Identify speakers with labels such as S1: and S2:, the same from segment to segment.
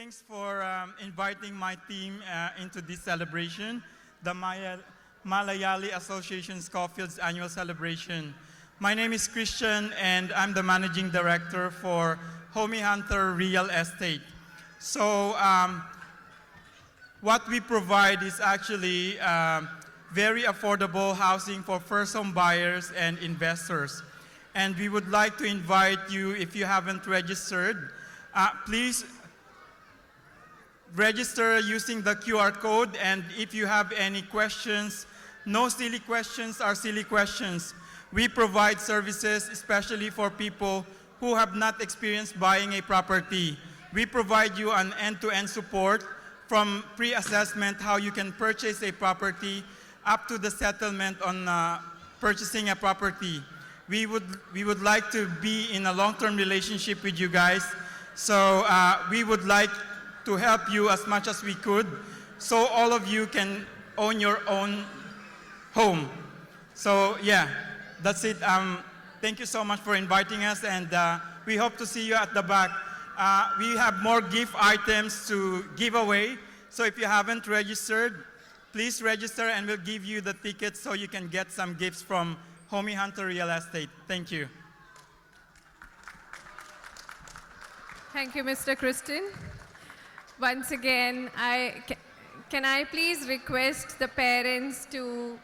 S1: Thanks for inviting my team into this celebration, the Malayali Association Scofields Annual Celebration. My name is Christian and I'm the Managing Director for Homie Hunter Real Estate. So what we provide is actually very affordable housing for first home buyers and investors. And we would like to invite you, if you haven't registered, please register using the QR code, and if you have any questions, no silly questions are silly questions. We provide services especially for people who have not experienced buying a property. We provide you an end-to-end support from pre-assessment, how you can purchase a property, up to the settlement on purchasing a property. We would like to be in a long-term relationship with you guys, so we would like to help you as much as we could, so all of you can own your own home. So yeah, that's it. Thank you so much for inviting us, and we hope to see you at the back. We have more gift items to give away, so if you haven't registered, please register and we'll give you the tickets so you can get some gifts from Homie Hunter Real Estate. Thank you.
S2: Thank you, Mr. Christian. Once again, can I please request the parents to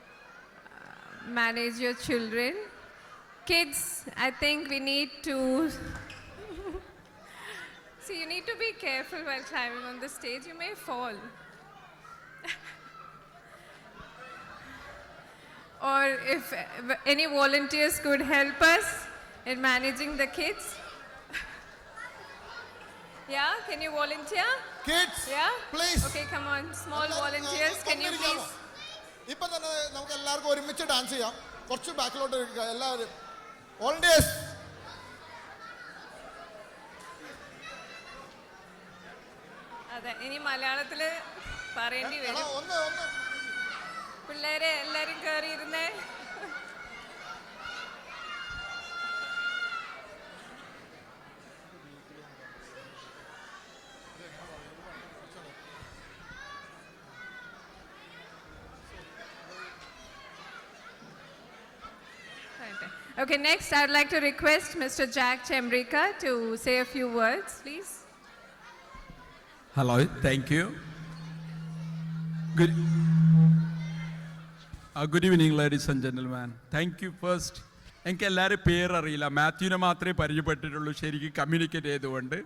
S2: manage your children? Kids, I think we need to... See, you need to be careful while climbing on the stage. You may fall. Or if any volunteers could help us in managing the kids. Yeah, can you volunteer?
S3: Kids,
S2: Yeah?
S3: please.
S2: Okay, come on. Small volunteers, can you please?
S3: ഇപ്പം തന്നെ നമുക്ക് എല്ലാവർക്കും ഒരുമിച്ച് dance ചെയ്യാം. കുറച്ച് ബാക്കിലോട്ട് ഇരിക്കുക എല്ലാവരും. വോളണ്ടിയേഴ്സ്.
S2: അതെ, ഇനി മലയാളത്തില് പറയേണ്ടി വരും. പിള്ളേരെ എല്ലാരും കയറിയിരുന്നേ. Okay, next I'd like to request Mr. Jack Chemrika to say a few words, please.
S4: Hello, thank you. Good evening, ladies and gentlemen. Thank you first. എനിക്ക് എല്ലാവരും പേരറിയില്ല, മാത്യുവിനെ മാത്രമേ പരിചയപ്പെട്ടിട്ടുള്ളൂ ശരിക്കും കമ്മ്യൂണിക്കേറ്റ് ചെയ്തുകൊണ്ട്.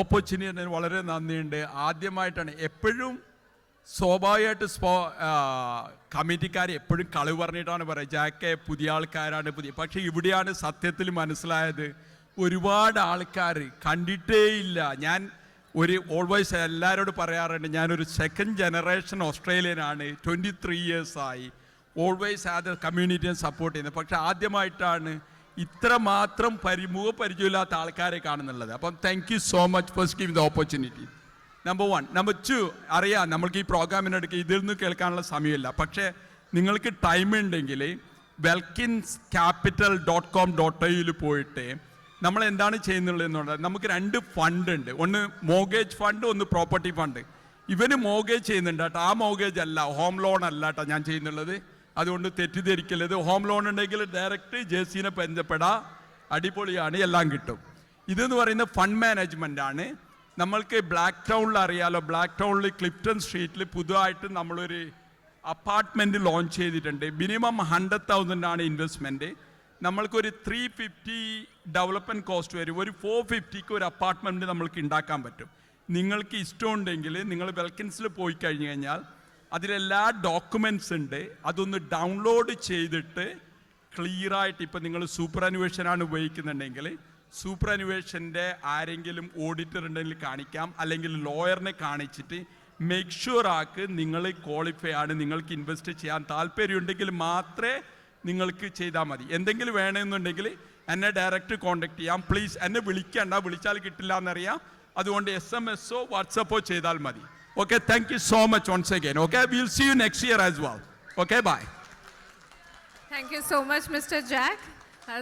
S4: ഓപ്പർച്യൂണിറ്റി വളരെ നന്ദിയുണ്ട്. ആദ്യമായിട്ടാണ് എപ്പോഴും സ്വാഭാവികമായിട്ട് കമ്മിറ്റിക്കാർ എപ്പോഴും കളി പറഞ്ഞിട്ടാണ് പറയുക ജാക്കെ പുതിയ ആൾക്കാരാണ് പക്ഷേ ഇവിടെയാണ് സത്യത്തിൽ മനസ്സിലായത് ഒരുപാട് ആൾക്കാർ കണ്ടിട്ടേ ഇല്ല. ഞാൻ ഓൾവേസ് എല്ലാവരോടും പറയാറുണ്ട്, ഞാനൊരു സെക്കൻഡ് ജനറേഷൻ ഓസ്ട്രേലിയനാണ്, 23 ഇയേഴ്സായി. ഓൾവേസ് അത് കമ്മ്യൂണിറ്റിയെ സപ്പോർട്ട് ചെയ്യുന്നത്. പക്ഷെ ആദ്യമായിട്ടാണ് ഇത്ര മാത്രം പരിചയമില്ലാത്ത ആൾക്കാരെ കാണുന്നുള്ളത്. അപ്പം thank you so much for giving the opportunity. Number 1. Number 2, അറിയാം നമ്മൾക്ക് ഈ പ്രോഗ്രാമിനിടയ്ക്ക് ഇതിൽ നിന്ന് കേൾക്കാനുള്ള സമയമില്ല. പക്ഷേ നിങ്ങൾക്ക് ടൈം ഉണ്ടെങ്കിൽ welkinscapital.com.au പോയിട്ട് നമ്മൾ എന്താണ് ചെയ്യുന്നുള്ളതെന്നുള്ളത് നമുക്ക് 2 ഫണ്ട് ഉണ്ട്. ഒന്ന് മോർഗേജ് ഫണ്ട്, ഒന്ന് പ്രോപ്പർട്ടി ഫണ്ട്. ഇവന് മോർഗേജ് ചെയ്യുന്നുണ്ട് കേട്ടോ. ആ മോർഗേജ് അല്ല, ഹോം ലോൺ അല്ല കേട്ടോ ഞാൻ ചെയ്യുന്നുള്ളത്. അതുകൊണ്ട് തെറ്റിദ്ധരിക്കരുത്. ഹോം ലോൺ ഉണ്ടെങ്കിൽ ഡയറക്റ്റ് ജെസിനെ ബന്ധപ്പെടാം, അടിപൊളിയാണ്, എല്ലാം കിട്ടും. ഇതെന്ന് പറയുന്നത് ഫണ്ട് മാനേജ്മെൻ്റ് ആണ്. നമ്മൾക്ക് ബ്ലാക്ക് ടൗണിൽ അറിയാലോ, ബ്ലാക്ക് ടൗണിൽ ക്ലിപ്റ്റൺ സ്ട്രീറ്റിൽ പുതുതായിട്ട് നമ്മളൊരു അപ്പാർട്ട്മെൻറ്റ് ലോഞ്ച് ചെയ്തിട്ടുണ്ട്. മിനിമം 100,000 ആണ് ഇൻവെസ്റ്റ്മെൻറ്റ്. നമ്മൾക്കൊരു 350 ഡെവലപ്മെൻറ്റ് കോസ്റ്റ് വരും. ഒരു 450ക്ക് ഒരു അപ്പാർട്ട്മെൻറ്റ് നമ്മൾക്ക് ഉണ്ടാക്കാൻ പറ്റും. നിങ്ങൾക്ക് ഇഷ്ടമുണ്ടെങ്കിൽ നിങ്ങൾ വെൽക്കിൻസിൽ പോയി കഴിഞ്ഞ് കഴിഞ്ഞാൽ അതിലെല്ലാ ഡോക്യുമെൻറ്റ്സ് ഉണ്ട്. അതൊന്ന് ഡൗൺലോഡ് ചെയ്തിട്ട് ക്ലിയറായിട്ട്, ഇപ്പം നിങ്ങൾ സൂപ്പർ അന്വേഷനാണ് ഉപയോഗിക്കുന്നുണ്ടെങ്കിൽ സൂപ്പർ അന്വേഷൻ്റെ ആരെങ്കിലും ഓഡിറ്റർ ഉണ്ടെങ്കിൽ കാണിക്കാം, അല്ലെങ്കിൽ ലോയറിനെ കാണിച്ചിട്ട് മേക്ക് ഷുവർ ആക്ക് നിങ്ങൾ ക്വാളിഫൈ ആണ്, നിങ്ങൾക്ക് ഇൻവെസ്റ്റ് ചെയ്യാൻ താല്പര്യമുണ്ടെങ്കിൽ മാത്രമേ നിങ്ങൾക്ക് ചെയ്താൽ മതി. എന്തെങ്കിലും വേണമെന്നുണ്ടെങ്കിൽ എന്നെ ഡയറക്റ്റ് കോൺടാക്ട് ചെയ്യാം. പ്ലീസ് എന്നെ വിളിക്കണ്ട, വിളിച്ചാൽ കിട്ടില്ല എന്നറിയാം. അതുകൊണ്ട് SMS വാട്സപ്പോ ചെയ്താൽ മതി. Okay, thank you so much once again. Okay, will see you next year as well. Okay, bye.
S2: Thank you so much, Mr. Jack.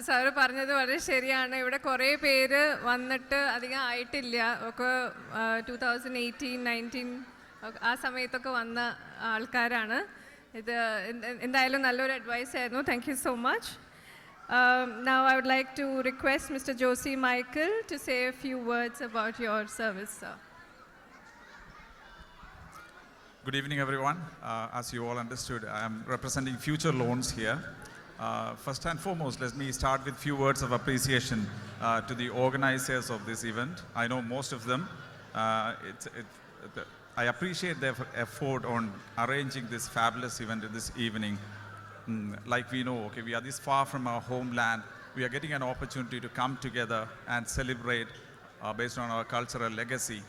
S2: Sir പറഞ്ഞത് വളരെ ശരിയാണ്. ഇവിടെ കുറേ പേര് വന്നിട്ട് അധികം ആയിട്ടില്ല. ഒക്കെ 2018-19 ആ സമയത്തൊക്കെ വന്ന ആൾക്കാരാണ്. ഇത് എന്തായാലും നല്ലൊരു അഡ്വൈസ് ആയിരുന്നു. Thank you so much. Now I would like to request Mr. Josie Michael to say a few words about your service, sir.
S5: Good evening, everyone. As you all understood, I am representing Future Loans here. First and foremost, let me start with few words of appreciation to the organizers of this event. I know most of them. I appreciate their effort on arranging this fabulous event this evening. Like we know, okay, we are this far from our homeland. We are getting an opportunity to come together and celebrate based on our cultural legacy.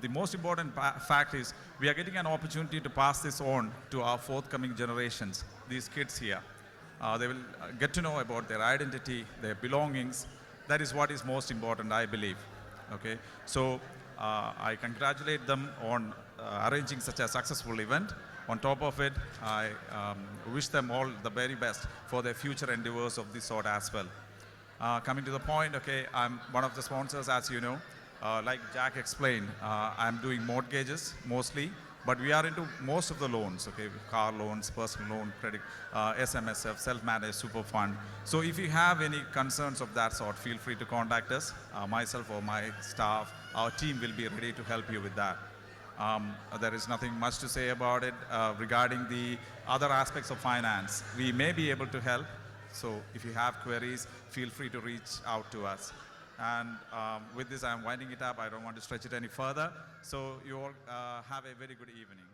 S5: The most important fact is we are getting an opportunity to pass this on to our forthcoming generations, these kids here. They will get to know about their identity, their belongings. That is what is most important, I believe. Okay, so I congratulate them on arranging such a successful event. On top of it, I wish them all the very best for their future endeavors of this sort as well. Coming to the point, okay, I'm one of the sponsors, as you know. Like Jack explained, I'm doing mortgages mostly, but we are into most of the loans, okay, car loans, personal loan, credit, SMSF, self-managed super fund. So if you have any concerns of that sort, feel free to contact us. Myself or my staff, our team will be ready to help you with that. There is nothing much to say about it. Regarding the other aspects of finance, we may be able to help. So if you have queries, feel free to reach out to us. And with this, I'm winding it up. I don't want to stretch it any further. So you all have a very good evening.